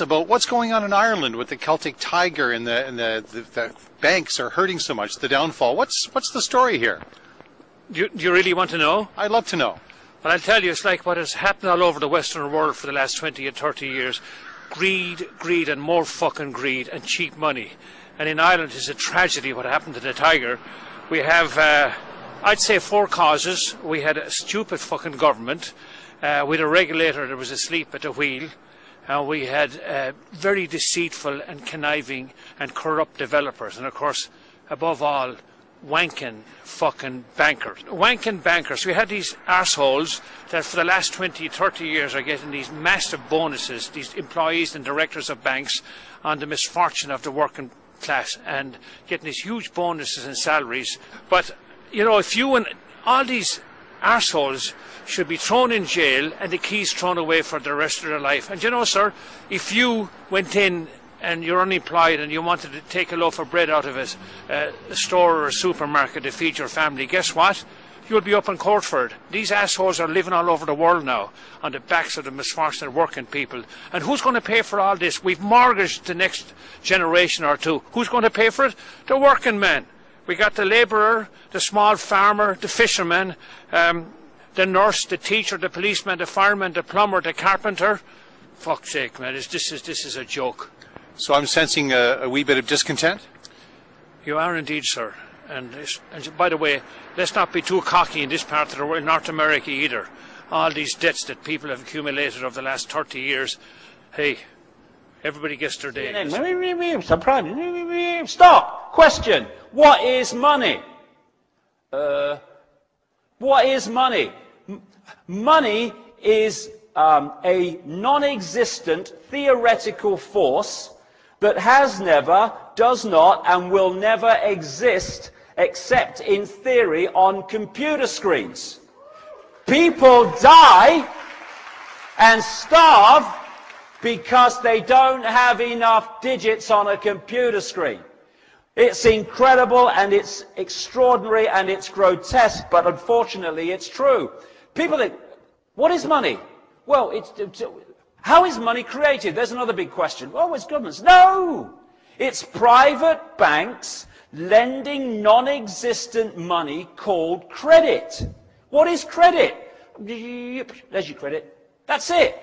About what's going on in Ireland with the Celtic Tiger and the banks are hurting so much, the downfall. What's the story here? Do you really want to know? I'd love to know. Well, I'll tell you, it's like what has happened all over the Western world for the last 20 and 30 years. Greed, greed, and more fucking greed, and cheap money. And in Ireland, it's a tragedy what happened to the Tiger. We have, I'd say, 4 causes. We had a stupid fucking government. We had a regulator that was asleep at the wheel. And we had very deceitful and conniving and corrupt developers. And of course, above all, wanking fucking bankers. Wanking bankers. We had these arseholes that for the last 20, 30 years are getting these massive bonuses, these employees and directors of banks, on the misfortune of the working class, and getting these huge bonuses and salaries. But, you know, if you and all these arseholes should be thrown in jail and the keys thrown away for the rest of their life. And you know, sir, if you went in and you're unemployed and you wanted to take a loaf of bread out of a store or a supermarket to feed your family, guess what? You'll be up in court for it. These assholes are living all over the world now on the backs of the misfortunate working people. And who's going to pay for all this? We've mortgaged the next generation or two. Who's going to pay for it? The working man. We got the labourer, the small farmer, the fisherman, the nurse, the teacher, the policeman, the fireman, the plumber, the carpenter. Fuck's sake, man, this is a joke. So I'm sensing a wee bit of discontent? You are indeed, sir. And by the way, let's not be too cocky in this part of the world, North America either. All these debts that people have accumulated over the last 30 years. Hey, everybody gets their day. Stop! Question. What is money? What is money? Money is a non-existent theoretical force that has never, does not, and will never exist except in theory on computer screens. People die and starve because they don't have enough digits on a computer screen. It's incredible and it's extraordinary and it's grotesque, but unfortunately it's true. People think, what is money? Well, how is money created? There's another big question. Oh, it's governments. No! It's private banks lending non-existent money called credit. What is credit? There's your credit. That's it.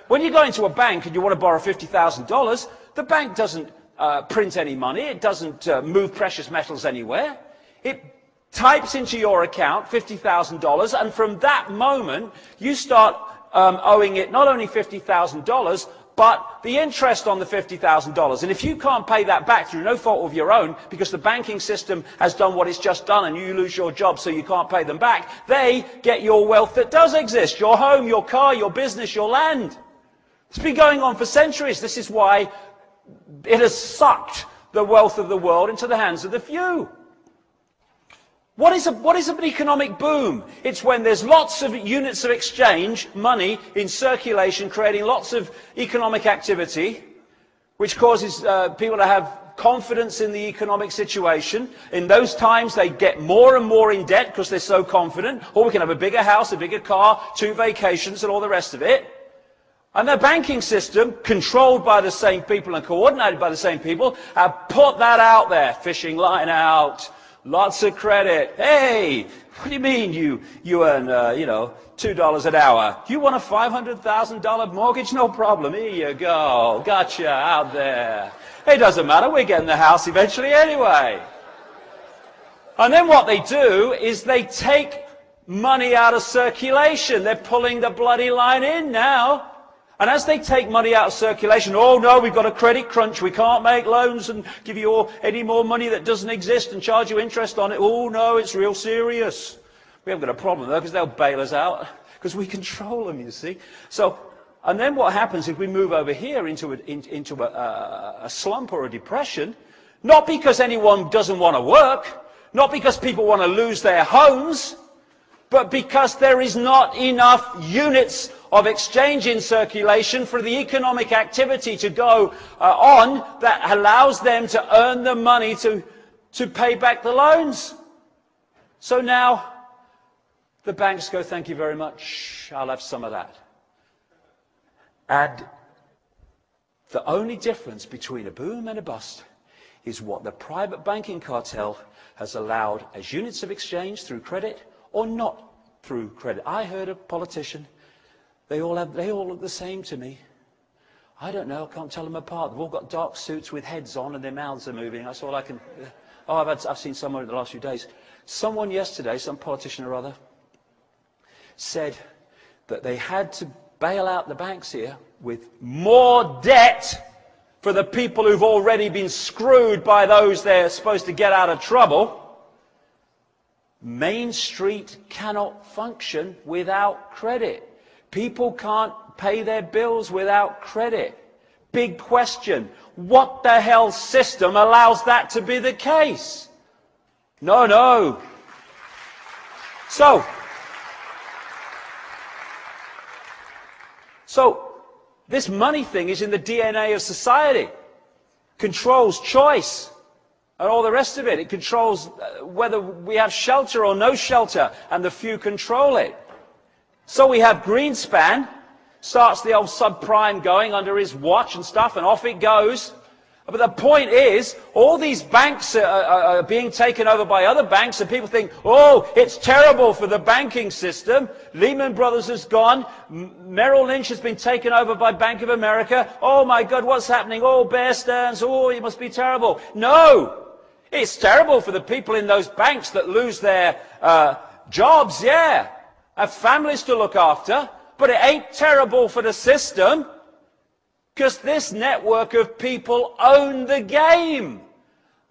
When you go into a bank and you want to borrow $50,000, the bank doesn't print any money. It doesn't move precious metals anywhere. It types into your account $50,000, and from that moment you start owing it not only $50,000 but the interest on the $50,000. And if you can't pay that back through no fault of your own, because the banking system has done what it's just done and you lose your job so you can't pay them back, they get your wealth that does exist, your home, your car, your business, your land. It's been going on for centuries. This is why it has sucked the wealth of the world into the hands of the few. What is an economic boom? It's when there's lots of units of exchange, money in circulation, creating lots of economic activity, which causes people to have confidence in the economic situation. In those times, they get more and more in debt because they're so confident. Or we can have a bigger house, a bigger car, 2 vacations, and all the rest of it. And the banking system, controlled by the same people and coordinated by the same people, have put that out there. Fishing line out, lots of credit. Hey, what do you mean you earn, $2 an hour? You want a $500,000 mortgage? No problem. Here you go. Gotcha out there. It doesn't matter. We're getting the house eventually anyway. And then what they do is they take money out of circulation. They're pulling the bloody line in now. And as they take money out of circulation, oh no, we've got a credit crunch, we can't make loans and give you any more money that doesn't exist and charge you interest on it. Oh no, it's real serious. We haven't got a problem though, because they'll bail us out, because we control them, you see. So, and then what happens if we move over here into a slump or a depression, not because anyone doesn't want to work, not because people want to lose their homes, but because there is not enough units of exchange in circulation for the economic activity to go on that allows them to earn the money to pay back the loans. So now the banks go, thank you very much, I'll have some of that. And The only difference between a boom and a bust is what the private banking cartel has allowed as units of exchange through credit or not through credit. I heard a politician, they all look the same to me. I don't know, I can't tell them apart. They've all got dark suits with heads on and their mouths are moving. That's all I can... Oh, I've seen someone in the last few days. Someone yesterday, some politician or other, said that they had to bail out the banks here with more debt for the people who've already been screwed by those they're supposed to get out of trouble. Main Street cannot function without credit. People can't pay their bills without credit. Big question. What the hell system allows that to be the case? No, no. So this money thing is in the DNA of society. Controls choice and all the rest of it. It controls whether we have shelter or no shelter, and the few control it. So we have Greenspan, starts the old subprime going under his watch and stuff, and off it goes. But the point is, all these banks are being taken over by other banks, and people think, oh, it's terrible for the banking system. Lehman Brothers has gone. Merrill Lynch has been taken over by Bank of America. Oh, my God, what's happening? Oh, Bear Stearns. Oh, it must be terrible. No, it's terrible for the people in those banks that lose their jobs, yeah, have families to look after. But it ain't terrible for the system, because this network of people own the game.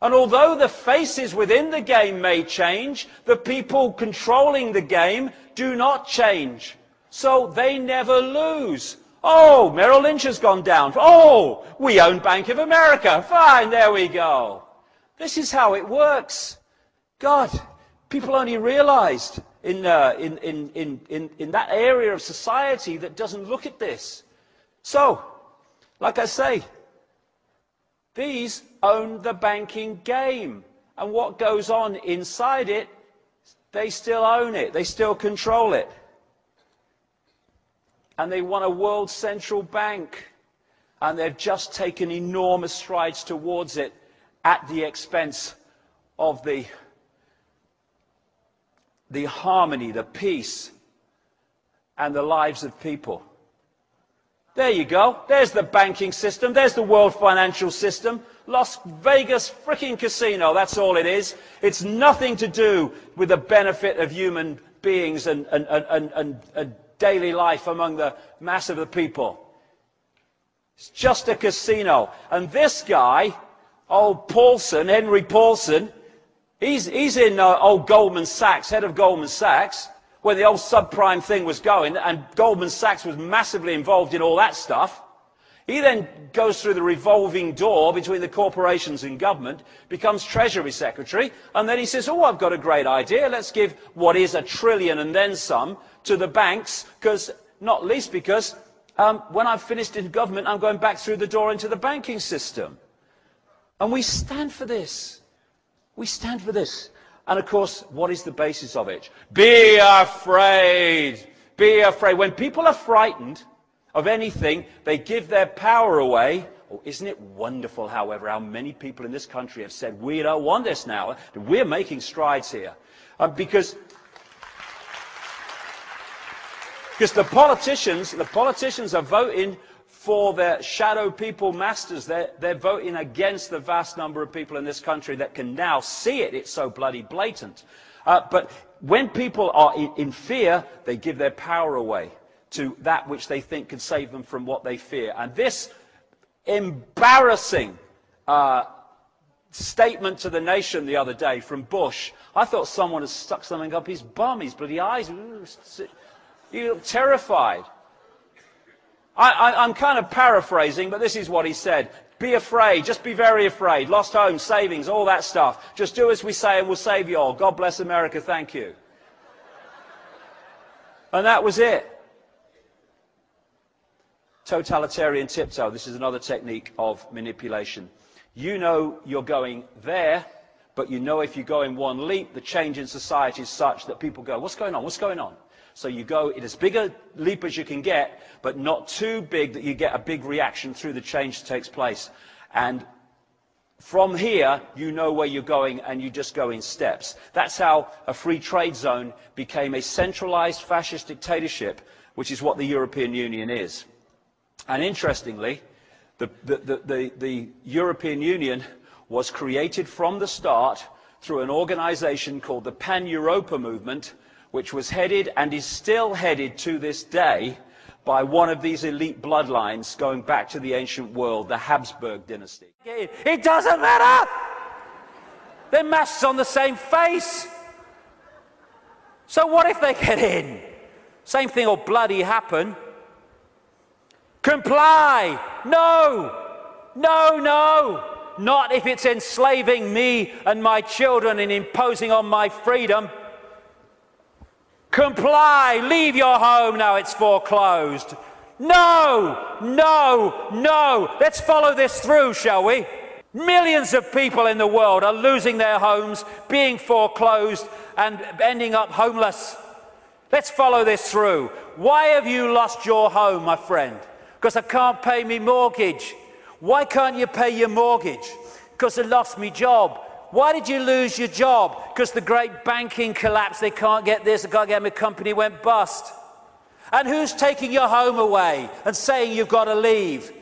And although the faces within the game may change, the people controlling the game do not change. So they never lose. Oh, Merrill Lynch has gone down. Oh, we own Bank of America. Fine, there we go. This is how it works. God, people only realized in that area of society that doesn't look at this. So, like I say, these own the banking game. And what goes on inside it, they still own it. They still control it. And they want a world central bank. And they've just taken enormous strides towards it at the expense of the harmony, the peace, and the lives of people. There you go. There's the banking system. There's the world financial system. Las Vegas frickin' casino. That's all it is. It's nothing to do with the benefit of human beings and daily life among the mass of the people. It's just a casino. And this guy, old Paulson, Henry Paulson, he's in old Goldman Sachs, head of Goldman Sachs, when the old subprime thing was going, and Goldman Sachs was massively involved in all that stuff. He then goes through the revolving door between the corporations and government, becomes Treasury Secretary, and then he says, oh, I've got a great idea. Let's give what is $1 trillion and then some to the banks, not least because when I've finished in government, I'm going back through the door into the banking system. And we stand for this. We stand for this. And of course, what is the basis of it? Be afraid. Be afraid. When people are frightened of anything, they give their power away. Oh, isn't it wonderful, however, how many people in this country have said, we don't want this now. We're making strides here. Because the politicians are voting for their shadow people masters. They're voting against the vast number of people in this country that can now see it. It's so bloody blatant. But when people are in fear, they give their power away to that which they think can save them from what they fear. And this embarrassing statement to the nation the other day from Bush, I thought someone had stuck something up his bum, his bloody eyes. You look terrified. I'm kind of paraphrasing, but this is what he said. Be afraid, just be very afraid. Lost homes, savings, all that stuff. Just do as we say and we'll save you all. God bless America, thank you. And that was it. Totalitarian tiptoe. This is another technique of manipulation. You know you're going there, but you know if you go in one leap, the change in society is such that people go, what's going on? What's going on? So you go in as big a leap as you can get, but not too big that you get a big reaction through the change that takes place. And from here, you know where you're going, and you just go in steps. That's how a free trade zone became a centralized fascist dictatorship, which is what the European Union is. And interestingly, the European Union was created from the start through an organization called the Pan-Europa Movement, which was headed and is still headed to this day by one of these elite bloodlines going back to the ancient world, the Habsburg dynasty. It doesn't matter! They're masks on the same face. So what if they get in? Same thing will bloody happen. Comply! No! No, no! Not if it's enslaving me and my children and imposing on my freedom. Comply! Leave your home now it's foreclosed. No! No! No! Let's follow this through, shall we? Millions of people in the world are losing their homes, being foreclosed, and ending up homeless. Let's follow this through. Why have you lost your home, my friend? Because I can't pay me mortgage. Why can't you pay your mortgage? Because I lost my job. Why did you lose your job? Because the great banking collapse, they can't get this, they can't get my company went bust. And who's taking your home away and saying you've got to leave?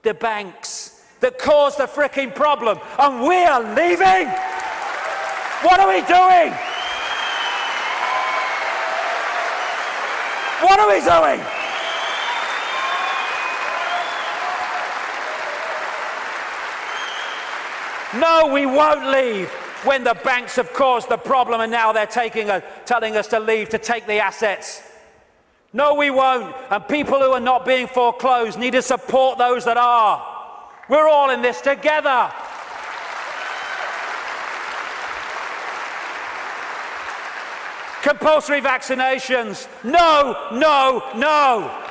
The banks that caused the fricking problem. And we are leaving? What are we doing? What are we doing? No, we won't leave when the banks have caused the problem and now they're telling us to leave to take the assets. No, we won't. And people who are not being foreclosed need to support those that are. We're all in this together. Compulsory vaccinations. No, no, no.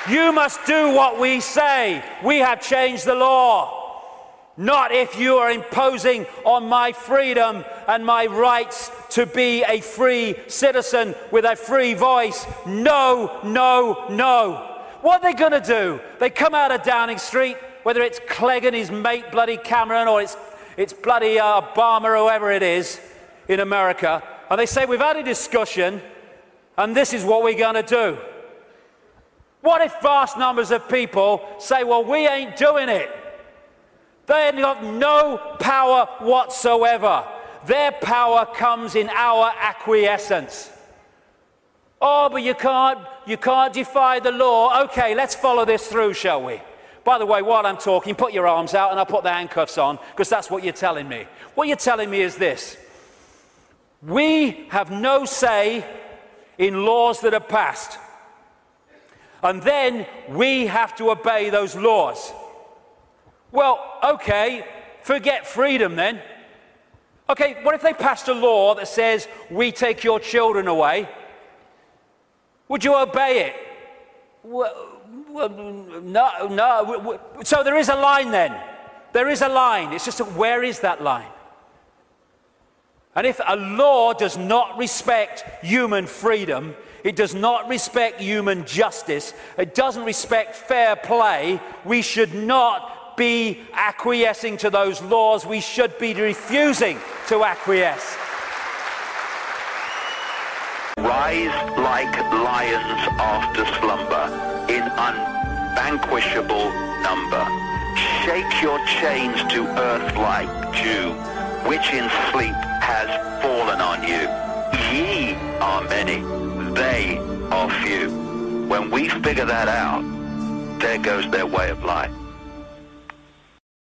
You must do what we say. We have changed the law. Not if you are imposing on my freedom and my rights to be a free citizen with a free voice. No, no, no. What are they going to do? They come out of Downing Street, whether it's Clegg and his mate bloody Cameron or it's bloody Obama or whoever it is in America, and they say, we've had a discussion and this is what we're going to do. What if vast numbers of people say, well, we ain't doing it? They've got no power whatsoever. Their power comes in our acquiescence. Oh, but you can't defy the law. Okay, let's follow this through, shall we? By the way, while I'm talking, put your arms out and I'll put the handcuffs on, because that's what you're telling me. What you're telling me is this. We have no say in laws that are passed. And then we have to obey those laws. Well, okay, forget freedom then. Okay, what if they passed a law that says, we take your children away? Would you obey it? Well, no. So there is a line then. There is a line. It's just, where is that line? And if a law does not respect human freedom, it does not respect human justice, it doesn't respect fair play, we should not be acquiescing to those laws. We should be refusing to acquiesce. Rise like lions after slumber, in unvanquishable number. Shake your chains to earth like dew, which in sleep has fallen on you. Ye are many, they are few. When we figure that out, there goes their way of life.